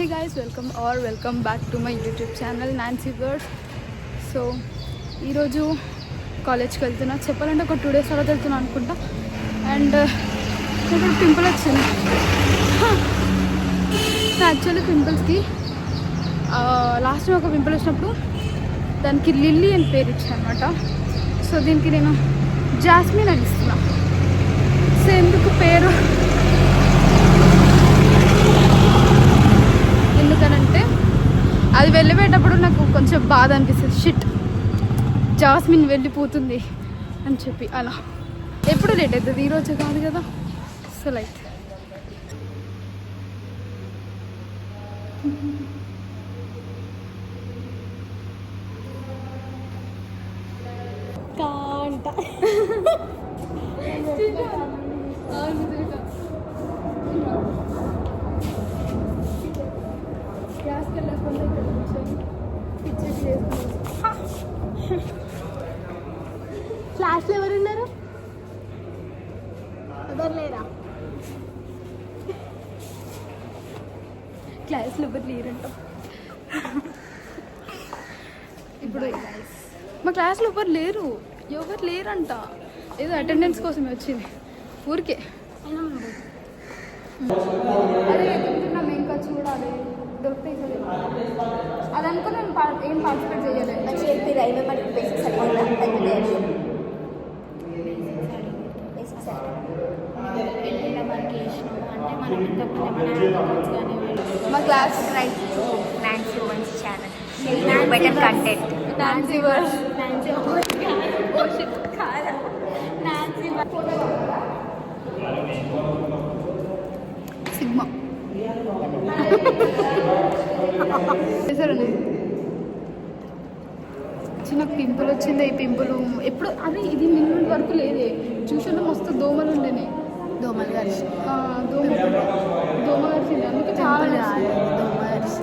Hey guys, welcome back to my YouTube channel Nancy Birds. So ఈరోజు కాలేజ్కి వెళ్తున్నా, చెప్పాలంటే ఒక 2 days తర్వాత వెళ్తున్నా అనుకుంటా. అండ్ ఇప్పుడు పింపుల్ వచ్చింది. సో యాక్చువల్లీ పింపుల్స్కి లాస్ట్ టైం ఒక పింపుల్ వచ్చినప్పుడు దానికి లిల్లీ అని పేరు ఇచ్చాను అనమాట. సో దీనికి నేను జాస్మిన్ అని ఇస్తున్నా. సో ఎందుకు పేరు ఎందుకనంటే అది వెళ్ళిపోయేటప్పుడు నాకు కొంచెం బాధ అనిపిస్తుంది, షిట్ జాస్మిన్ వెళ్ళిపోతుంది అని చెప్పి. అలా ఎప్పుడు లేట్ అవుతుంది, ఈరోజు కాదు కదా. సో లైట్ క్లాస్లో ఎవరున్నారు? ఎవరు లేరా? క్లాస్లో ఎవరు లేరంట. ఇప్పుడు మా క్లాస్లో ఎవరు లేరంట. ఏదో అటెండెన్స్ కోసమే వచ్చింది ఊరికే. అదే ఎదుగుతున్నాం, ఇంకా చూడాలి దొరికితే. అది అనుకో నేను ఏం పార్టిసిపేట్ చేయలేదు. చెప్పిరా ఏమేమి బేసిక్స్ మా class Nancy words channel better content. Nancy words sigma చేశారండి. చిన్న పింపుల్ వచ్చింది. ఈ పింపుల్ ఎప్పుడు అదే ఇది నిన్నటి వరకు లేదే. ట్యూషన్లో మస్తు దోమలు ఉండేనే. దోమలు కలిసి దోమ కలిసింది, అందుకే చాలా దోమ కలిసి.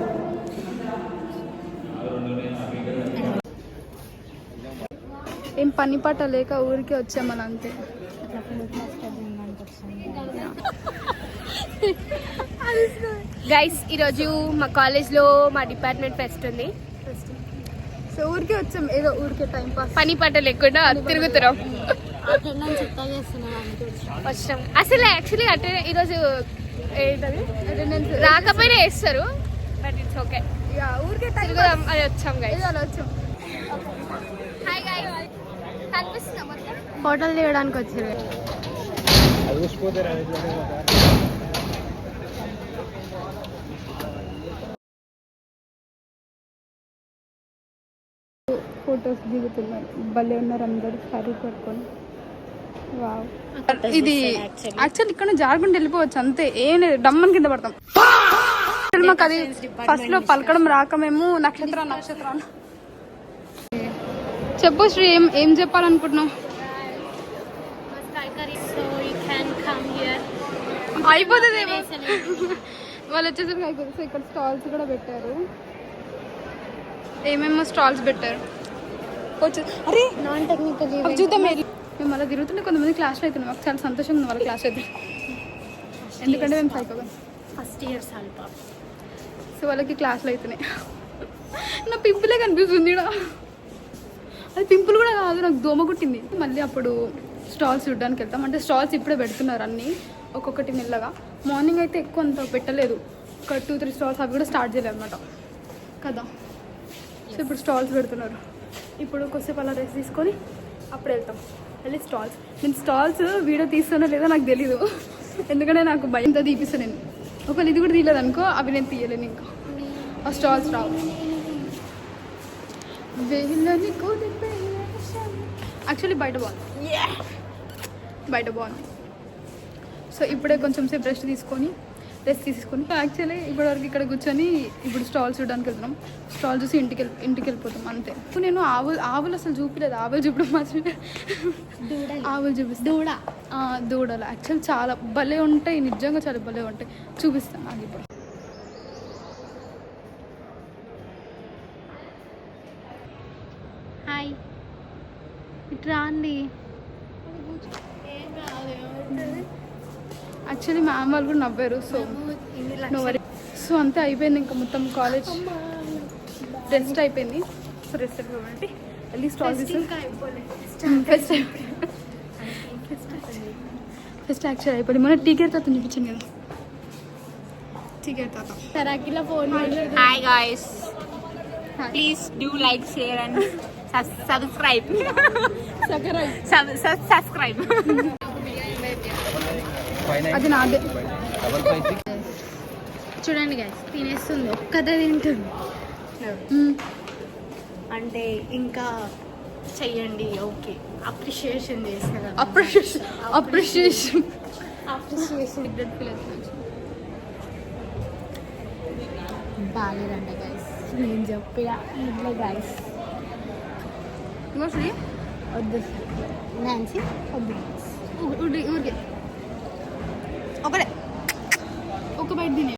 ఏం పని పాట లేక ఊరికే వచ్చామని అంతే. గైస్ ఈరోజు మా కాలేజ్లో మా డిపార్ట్మెంట్ ఫెస్ట్ ఉంది. సో ఊరికే వచ్చాం, ఏదో ఊరికే టైం పాస్, పని పాట లేకుండా తిరుగుతున్నాం. వచ్చాం అసలు యాక్చువల్లీ అంటే ఈరోజు అటెండెన్స్ రాకపోయినా వేస్తారు, బట్ ఇట్స్ ఓకే. ఊరికే తిరుగుదాం అది వచ్చాం గైస్. అలా వచ్చాం. హాయ్ గైస్, కనిపిస్తుందా మొత్తం? ఫోటోలు తీయడానికి వచ్చారు. ఫొటోస్ దిగుతున్నారు, భలే ఉన్నారు అందరు శారీ పట్టుకొని. వావ్, ఇది యాక్చువల్లీ ఇక్కడ జారుకుంటూ వెళ్ళిపోవచ్చు అంతే, ఏం లేదు, డమ్మన్ కింద పడతాం. మాకు అది ఫస్ట్ లో పలకడం రాక మేము నక్షత్ర చెప్పు శ్రీ, ఏం చెప్పాలనుకుంటున్నావు? అయిపోతుంది వాళ్ళు వచ్చేసరికి అయిపోతుంది. సో ఇక్కడ స్టాల్స్ కూడా పెట్టారు, ఏమేమో స్టాల్స్ పెట్టారు. అరే నాన్ టెక్నికల్ చూద్దాం. మేము మళ్ళీ తిరుగుతుంటే కొంతమంది క్లాస్లో అవుతున్నాం, మాకు చాలా సంతోషంగా ఉంది వాళ్ళ క్లాస్ అయితే. ఎందుకంటే మేము సైకోగా ఫస్ట్ ఇయర్ సాల్పా. సో వాళ్ళకి క్లాస్లో అవుతున్నాయి. నా పింపులే కనిపిస్తుంది ఇక్కడ. అది పింపుల్ కూడా కాదు, నాకు దోమ కుట్టింది. మళ్ళీ అప్పుడు స్టాల్స్ చూడడానికి వెళ్తాం. అంటే స్టాల్స్ ఇప్పుడే పెడుతున్నారు అన్నీ, ఒక్కొక్కటి మెల్లగా. మార్నింగ్ అయితే ఎక్కువ అంత పెట్టలేదు, ఒక 2-3 స్టాల్స్ అవి కూడా స్టార్ట్ చేయలేదు అనమాట కదా. సో ఇప్పుడు స్టాల్స్ పెడుతున్నారు. ఇప్పుడు కొద్దిసేపు అలా రెస్ట్ తీసుకొని అప్పుడు వెళ్తాం. వెళ్ళి స్టాల్స్, నేను స్టాల్స్ వీడియో తీస్తానో లేదో నాకు తెలీదు, ఎందుకంటే నాకు భయంతో తీపిస్తాను నేను. ఒకవేళ ఇది కూడా తీయలేదు అనుకో, అవి నేను తీయలేను, ఇంకా ఆ స్టాల్స్ రావు. యాక్చువల్లీ బయట బాగుంది. సో ఇప్పుడే కొంచెం సేపు రెస్ట్ తీసుకొని యాక్చువల్లీ ఇప్పటివరకు ఇక్కడ కూర్చొని ఇప్పుడు స్టాల్స్ చూడడానికి వెళ్తున్నాం. స్టాల్ చూసి ఇంటికి వెళ్ళిపోతాం అంతే. ఇప్పుడు నేను ఆవులు అసలు చూపించలేదు, ఆవులు చూపడం మాత్రమే. ఆవులు చూపిస్తాను, దూడలు యాక్చువల్లీ చాలా భలే ఉంటాయి, నిజంగా చాలా భలే ఉంటాయి. చూపిస్తాను నాకు ఇప్పుడు. హాయ్, ఇట్లా అండి. యాక్చువల్లీ మ్యామ్ వాళ్ళు కూడా నవ్వారు. సో సో అంతే అయిపోయింది ఇంకా మొత్తం కాలేజ్ రెస్ట్ అయిపోయింది. సో రెస్ట్ అయిపోయింది వెళ్ళి స్టాల్ ఫస్ట్ యాక్చువల్ అయిపోయింది. మన టీకేర్ తాత చూపించాను కదా, టీకేర్ తాత తరాకిలో phone. Hi guys, please do like, share and subscribe. Subscribe. అది నాదే. చూడండి గైస్, తినేస్తుంది, ఒక్కదే తింటుంది. అంటే ఇంకా చెయ్యండి, ఓకే, అప్రిషియేషన్ చేస్తారు. అప్రిషియేషన్ బాగాలేదంట గైస్, నేను చెప్పిన ఇంట్లో గైస్ వద్దు నాన్సీ వద్దు. ఊరికే ఒకటే ఒక బయట తినే